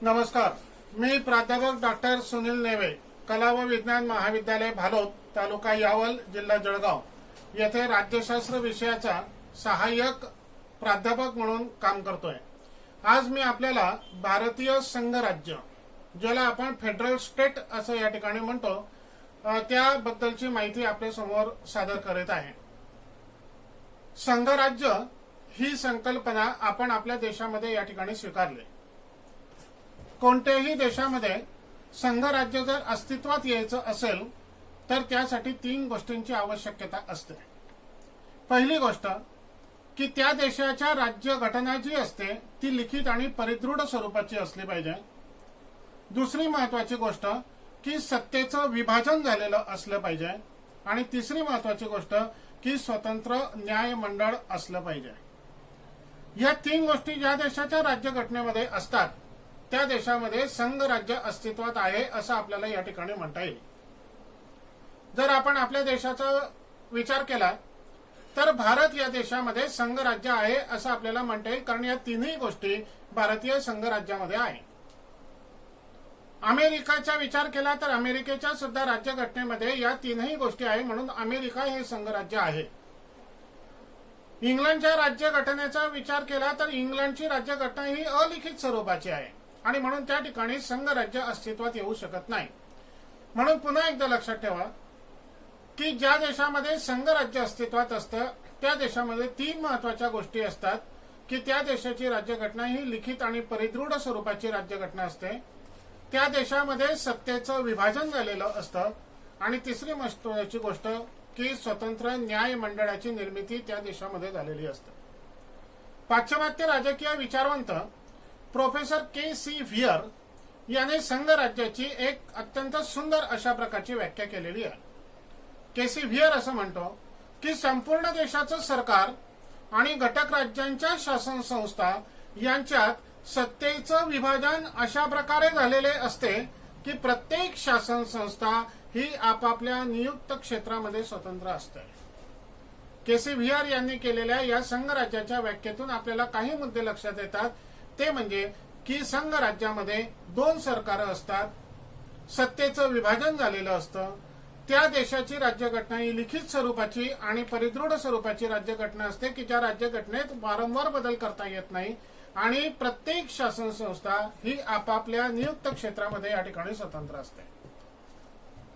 नमस्कार, मी प्राध्यापक डॉक्टर सुनील नेवे, कला व विज्ञान महाविद्यालय भालोद, तालुका यावल, जिल्हा जळगाव येथे राज्यशास्त्र विषयाचा सहाय्यक प्राध्यापक म्हणून काम करतोय। आज मी आपल्याला भारतीय संघराज्य, ज्याला आपण फेडरल स्टेट असं या ठिकाणी म्हणतो, त्याबद्दलची माहिती आपल्या समोर सादर करीत आहे। संघराज्य ही संकल्पना आपण आपल्या देशामध्ये या ठिकाणी स्वीकारली। कोणत्याही देशामध्ये संघराज्य जर अस्तित्वात यायचं असेल तर त्यासाठी 3 गोष्टींची आवश्यकता असते। पहिली गोष्ट की त्या देशाच्या राज्य घटना जी असते ती लिखित आणि परिदृढ स्वरूपाची असली पाहिजे। दुसरी महत्वाची गोष्ट की सत्तेचं विभाजन झालेलं असलं पाहिजे। आणि तिसरी महत्वाची गोष्ट की स्वतंत्र न्यायमंडळ असलं पाहिजे। या 3 गोष्टी ज्या देशाच्या राज्यघटनेमध्ये असतात त्या देशामध्ये संघराज्य अस्तित्वात आहे असं आपल्याला या ठिकाणी म्हणता येईल। जर आपण आपल्या देशाचा विचार केला तर भारत या देशामध्ये संघराज्य आहे असं आपल्याला म्हणता येईल, कारण या 3ही गोष्टी भारतीय संघराज्यामध्ये आहे। अमेरिकेचा विचार केला तर अमेरिकेच्या सुद्धा राज्यघटनेमध्ये या 3ही गोष्टी आहे, म्हणून अमेरिका हे संघराज्य आहे। इंग्लंडच्या राज्यघटनेचा विचार केला तर इंग्लंडची राज्यघटना ही अलिखित स्वरूपाची आहे आणि म्हणून त्या ठिकाणी संघराज्य अस्तित्वात येऊ शकत नाही। म्हणून पुन्हा एकदा लक्षात ठेवा की ज्या देशामध्ये संघराज्य अस्तित्वात असतं त्या देशामध्ये 3 महत्वाच्या गोष्टी असतात की त्या देशाची राज्यघटना ही लिखित आणि परिदृढ स्वरूपाची राज्यघटना असते, त्या देशामध्ये सत्तेचं विभाजन झालेलं असतं आणि तिसरी महत्वाची गोष्ट की स्वतंत्र न्याय मंडळाची निर्मिती त्या देशामध्ये झालेली असते। पाश्चिमात्य राजकीय विचारवंत प्रोफेसर के.सी. व्हियर याने संघराज्याची एक अत्यंत सुंदर अशा प्रकारची व्याख्या केलेली आहे। के.सी. व्हियर असं म्हणतो की संपूर्ण देशाचं सरकार आणि घटक राज्यांच्या शासन संस्था यांच्यात सत्तेचं विभाजन अशा प्रकारे झालेले असते की प्रत्येक शासन संस्था ही आपापल्या नियुक्त क्षेत्रामध्ये स्वतंत्र असते। के.सी. व्हियर यांनी केलेल्या या संघराज्याच्या व्याख्येतून आपल्याला काही मुद्दे लक्षात येतात। ते म्हणजे की संघराज्यामध्ये 2 सरकार असतात, सत्तेचं विभाजन झालेलं असतं, त्या देशाची राज्यघटना ही लिखित स्वरूपाची आणि परिदृढ स्वरूपाची राज्यघटना असते की ज्या राज्यघटनेत वारंवार बदल करता येत नाही आणि प्रत्येक शासन संस्था ही आपापल्या नियुक्त क्षेत्रामध्ये या ठिकाणी स्वतंत्र असते।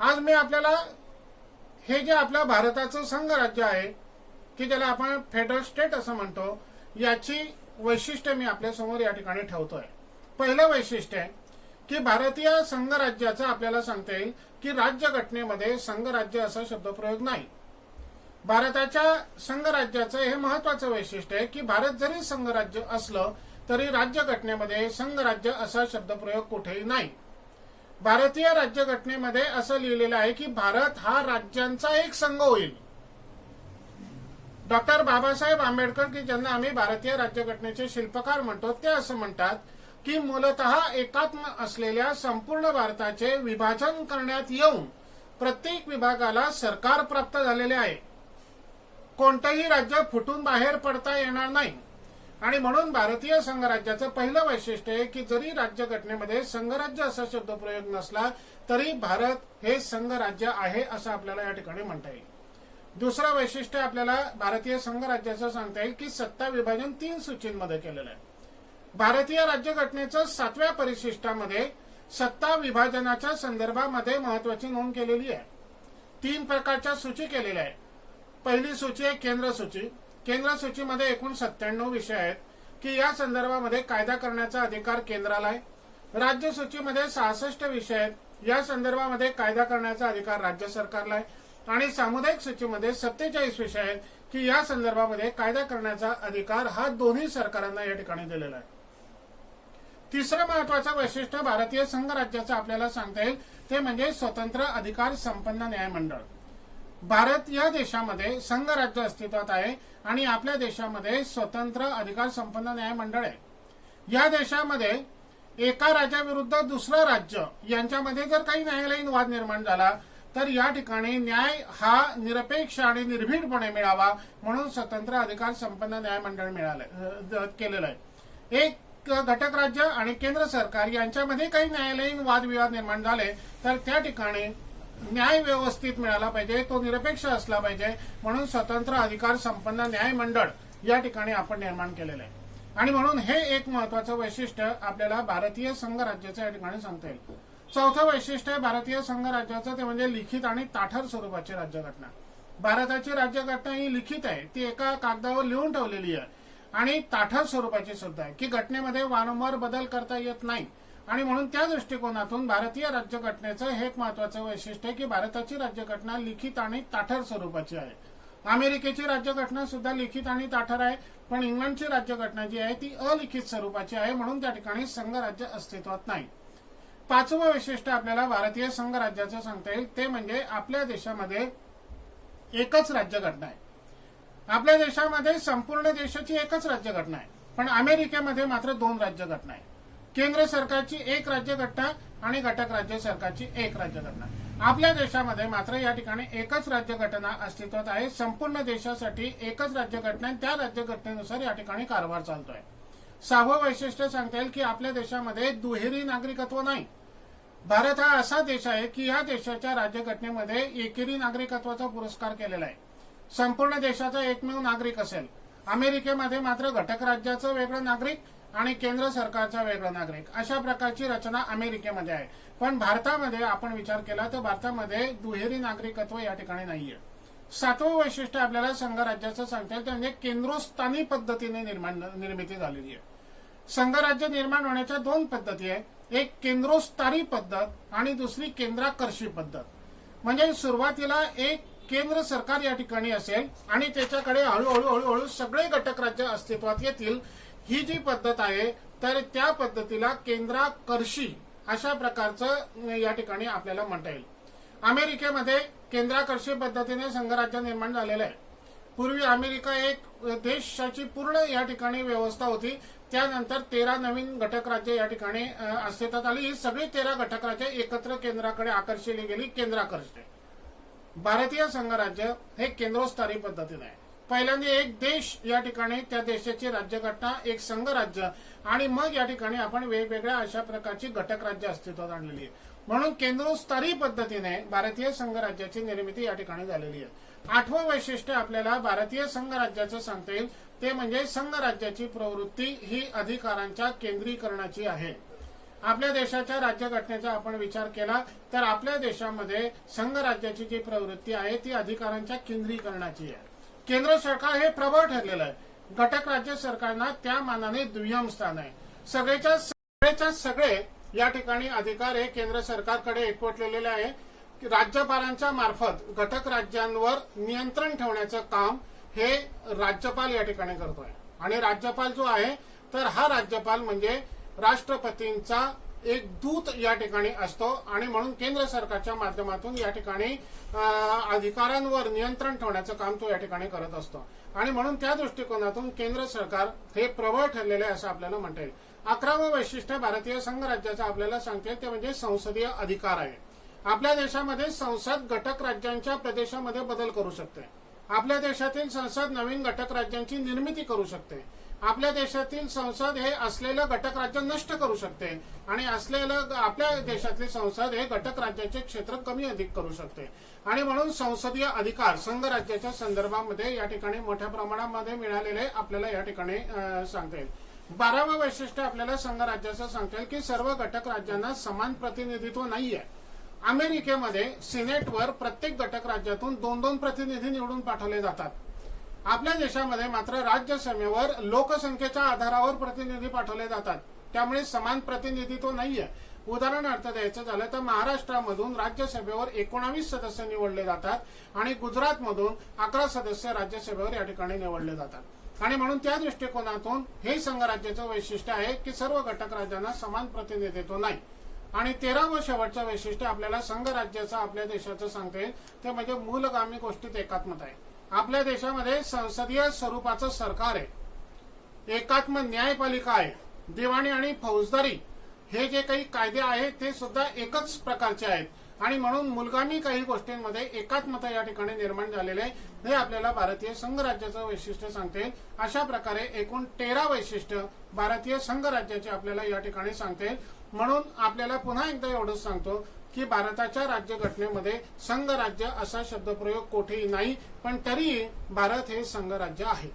आज मी आपल्याला हे जे आपल्या भारताचं संघराज्य आहे की ज्याला आपण फेडरल स्टेट असं म्हणतो, याची वैशिष्ट्य मी आपल्या समोर या ठिकाणी ठेवतोय। पहिलं वैशिष्ट्य की भारतीय संघराज्याचं आपल्याला सांगता येईल की राज्यघटनेमध्ये संघराज्य असा शब्दप्रयोग नाही। भारताच्या संघराज्याचं हे महत्वाचं वैशिष्ट्य आहे की भारत जरी संघराज्य असलं तरी राज्यघटनेमध्ये संघराज्य असा शब्दप्रयोग कुठेही नाही। भारतीय राज्यघटनेमध्ये असं लिहिलेलं आहे की भारत हा राज्यांचा एक संघ होईल। डॉक्टर बाबासाहेब आंबेडकर की ज्यांना आम्ही भारतीय राज्यघटनेचे शिल्पकार म्हणतो, ते असं म्हणतात की मूलतः एकात्म असलेल्या संपूर्ण भारताचे विभाजन करण्यात येऊन प्रत्येक विभागाला सरकार प्राप्त झालेले आहे। कोणतंही राज्य फुटून बाहेर पडता येणार नाही आणि म्हणून भारतीय संघराज्याचं पहिलं वैशिष्ट्य आहे की जरी राज्यघटनेमध्ये संघराज्य असा शब्दप्रयोग नसला तरी भारत हे संघराज्य आहे असं आपल्याला या ठिकाणी म्हणता येईल। दुसरं वैशिष्ट्य आपल्याला भारतीय संघराज्याचं सांगता येईल की सत्ता विभाजन 3 सूचींमध्ये केलेलं आहे। भारतीय राज्यघटनेचं 7व्या परिशिष्टामध्ये सत्ता विभाजनाच्या संदर्भामध्ये महत्वाची नोंद केलेली आहे। 3 प्रकारच्या सूची केलेल्या आहेत। पहिली सूची आहे केंद्र सूची। केंद्र सूचीमध्ये एकूण 97 विषय आहेत की या संदर्भामध्ये कायदा करण्याचा अधिकार केंद्राला आहे। राज्य सूचीमध्ये 66 विषय आहेत, या संदर्भामध्ये कायदा करण्याचा अधिकार राज्य सरकारला आहे। आणि सामुदायिक सूचीमध्ये 47 विषय आहेत की या संदर्भामध्ये कायदा करण्याचा अधिकार हा दोन्ही सरकारांना या ठिकाणी दिलेला आहे। तिसरं महत्वाचं वैशिष्ट्य भारतीय संघराज्याचं आपल्याला सांगता येईल ते म्हणजे स्वतंत्र अधिकार संपन्न न्यायमंडळ। भारत या देशामध्ये संघराज्य अस्तित्वात आहे आणि आपल्या देशामध्ये स्वतंत्र अधिकार संपन्न न्यायमंडळ आहे। या देशामध्ये एका राज्याविरुद्ध दुसरं राज्य यांच्यामध्ये जर काही न्यायालयीन वाद निर्माण झाला तर या ठिकाणी न्याय हा निरपेक्ष आणि निर्भीडपणे मिळावा म्हणून स्वतंत्र अधिकार संपन्न न्यायमंडळ केलेलं आहे। एक घटक राज्य आणि केंद्र सरकार यांच्यामध्ये काही न्यायालयीन वादविवाद निर्माण झाले तर त्या ठिकाणी न्याय व्यवस्थित मिळाला पाहिजे, तो निरपेक्ष असला पाहिजे, म्हणून स्वतंत्र अधिकार संपन्न न्याय मंडळ या ठिकाणी आपण निर्माण केलेलं आहे. आणि म्हणून हे एक महत्वाचं वैशिष्ट्य आपल्याला भारतीय संघराज्याचं या ठिकाणी सांगता येईल. चौथं वैशिष्ट्य भारतीय संघराज्याचं ते म्हणजे लिखित आणि ताठर स्वरूपाची राज्यघटना. भारताची राज्यघटना ही लिखित आहे, ती एका कागदावर लिहून ठेवलेली आहे आणि ताठर स्वरूपाची सुद्धा आहे की घटनेमध्ये वारंवार बदल करता येत नाही. आणि म्हणून त्या दृष्टिकोनातून भारतीय राज्यघटनेचं हे एक महत्वाचं वैशिष्ट्य आहे की भारताची राज्यघटना लिखित आणि ताठर स्वरूपाची आहे. अमेरिकेची राज्यघटना सुद्धा लिखित आणि ताठर आहे, पण इंग्लंडची राज्यघटना जी आहे ती अलिखित स्वरूपाची आहे, म्हणून त्या ठिकाणी संघराज्य अस्तित्वात नाही. पाचवं वैशिष्ट्य आपल्याला भारतीय संघराज्याचं सांगता येईल ते म्हणजे आपल्या देशामध्ये एकच राज्यघटना आहे. आपल्या देशामध्ये संपूर्ण देशाची एकच राज्यघटना आहे, पण अमेरिकेमध्ये मात्र 2 राज्यघटना आहे. केंद्र सरकारची एक राज्यघटना आणि घटक राज्य सरकारची एक राज्यघटना. आपल्या देशामध्ये मात्र या ठिकाणी एकच राज्यघटना अस्तित्वात आहे. संपूर्ण देशासाठी एकच राज्यघटना आहे, त्या राज्यघटनेनुसार या ठिकाणी कारभार चालतोय. 6वं वैशिष्ट्य सांगता येईल की आपल्या देशामध्ये दुहेरी नागरिकत्व नाही. भारत हा असा देश आहे की या देशाच्या राज्यघटनेमध्ये एकेरी नागरिकत्वाचा पुरस्कार केलेला आहे. संपूर्ण देशाचा एकमेव नागरिक असेल. अमेरिकेमध्ये मात्र घटक राज्याचं वेगळं नागरिक आणि केंद्र सरकारचा वेगळं नागरिक अशा प्रकारची रचना अमेरिकेमध्ये आहे. पण भारतामध्ये आपण विचार केला तर भारतामध्ये दुहेरी नागरिकत्व या ठिकाणी नाहीये. 7वं वैशिष्ट्य आपल्याला संघराज्याचं सांगता येईल ते म्हणजे केंद्रोस्थानी पद्धतीने निर्मिती झालेली आहे. संघराज्य निर्माण होण्याच्या 2 पद्धती आहे, एक केंद्रोस्तारी पद्धत आणि दुसरी केंद्राकर्षी पद्धत. म्हणजे सुरुवातीला एक केंद्र सरकार या ठिकाणी असेल आणि त्याच्याकडे हळूहळू सगळे घटक राज्य अस्तित्वात येतील. ही जी पद्धत आहे तर त्या पद्धतीला केंद्राकर्षी अशा प्रकारचं या ठिकाणी आपल्याला म्हणता येईल. अमेरिकेमध्ये केंद्राकर्षी पद्धतीने संघराज्य निर्माण झालेलं आहे. पूर्वी अमेरिका एक देशाची पूर्ण या ठिकाणी व्यवस्था होती. त्यानंतर 13 नवीन घटक राज्य या ठिकाणी अस्तित्वात आली. ही सगळी 13 घटक राज्य एकत्र केंद्राकडे आकर्षिली गेली, केंद्राकर्षी. भारतीय संघराज्य हे केंद्रोस्तरी पद्धतीने आहे. पहिल्यांदा एक देश या ठिकाणी त्या देशाची राज्यघटना, एक संघराज्य आणि मग या ठिकाणी आपण वेगवेगळ्या अशा प्रकारची घटक राज्य अस्तित्वात आणलेली आहे. म्हणून केंद्रोस्तरी पद्धतीने भारतीय संघराज्याची निर्मिती या ठिकाणी झालेली आहे. 8वं वैशिष्ट्य आपल्याला भारतीय संघराज्याचं सांगता येईल ते म्हणजे संघराज्याची प्रवृत्ती ही अधिकारांच्या केंद्रीकरणाची आहे. आपल्या देशाच्या राज्यघटनेचा आपण विचार केला तर आपल्या देशामध्ये संघराज्याची जी प्रवृत्ती आहे ती अधिकारांच्या केंद्रीकरणाची आहे. केंद्र सरकार हे प्रबळ ठरलेलं आहे. घटक राज्य सरकारना त्या मानाने दुय्यम स्थान आहे. सगळेच्या सगळे या ठिकाणी अधिकार हे केंद्र सरकारकडे एकवटलेले आहे. राज्यपालांच्या मार्फत घटक राज्यांवर नियंत्रण ठेवण्याचं काम हे राज्यपाल या ठिकाणी करतोय. आणि राज्यपाल जो आहे तर हा राज्यपाल म्हणजे राष्ट्रपतींचा एक दूत या ठिकाणी असतो आणि म्हणून केंद्र सरकारच्या माध्यमातून या ठिकाणी अधिकारांवर नियंत्रण ठेवण्याचं काम तो या ठिकाणी करत असतो. आणि म्हणून त्या दृष्टिकोनातून केंद्र सरकार हे प्रबळ ठरलेले असं आपल्याला म्हणता येईल. 11वं वैशिष्ट्य भारतीय संघराज्याचं आपल्याला सांगता येईल ते म्हणजे संसदीय अधिकार आहे. आपल्या देशामध्ये संसद घटक राज्यांच्या प्रदेशामध्ये बदल करू शकते. आपल्या देशातील संसद नवीन घटक राज्यांची निर्मिती करू शकते. आपल्या देशातील संसद हे असलेलं घटक राज्य नष्ट करू शकते आणि असलेलं आपल्या देशातली संसद हे घटक राज्याचे क्षेत्र कमी अधिक करू शकते. आणि म्हणून संसदीय अधिकार संघराज्याच्या संदर्भामध्ये या ठिकाणी मोठ्या प्रमाणामध्ये मिळालेले आपल्याला या ठिकाणी सांगता येईल. 12वं वैशिष्ट्य आपल्याला संघराज्याचं सांगता येईल की सर्व घटक राज्यांना समान प्रतिनिधित्व नाहीये. अमेरिकेमध्ये सिनेटवर प्रत्येक घटक राज्यातून 2-2 प्रतिनिधी निवडून पाठवले जातात. आपल्या देशामध्ये मात्र राज्यसभेवर लोकसंख्येच्या आधारावर प्रतिनिधी पाठवले जातात. त्यामुळे समान प्रतिनिधित्व नाहीये. उदाहरणार्थ द्यायचं झालं तर महाराष्ट्रामधून राज्यसभेवर 19 सदस्य निवडले जातात आणि गुजरातमधून 11 सदस्य राज्यसभेवर या ठिकाणी निवडले जातात. आणि म्हणून त्या दृष्टिकोनातून हे संघराज्याचं वैशिष्ट्य आहे की सर्व घटक राज्यांना समान प्रतिनिधित्व नाही. आणि 13वं शेवटचं वैशिष्ट्य आपल्याला संघराज्याचं आपल्या देशाचं सांगता येईल ते म्हणजे मूलगामी गोष्टीत एकात्मता आहे. आपल्या देशामध्ये संसदीय स्वरूपाचं सरकार आहे, एकात्म न्यायपालिका आहे, दिवाणी आणि फौजदारी हे जे काही कायदे आहेत ते सुद्धा एकच प्रकारचे आहेत आणि म्हणून मूलगामी काही गोष्टींमध्ये एकात्मता या ठिकाणी निर्माण झालेले हे आपल्याला भारतीय संघराज्याचं वैशिष्ट्य सांगते। अशा प्रकारे एकूण 13 वैशिष्ट्य भारतीय संघराज्याचे आपल्याला या ठिकाणी सांगते। म्हणून आपल्याला पुन्हा एकदा एवढंच सांगतो की भारताच्या राज्यघटनेमध्ये संघराज्य असा शब्दप्रयोग कोठेही नाही, पण तरीही भारत हे संघराज्य आहे।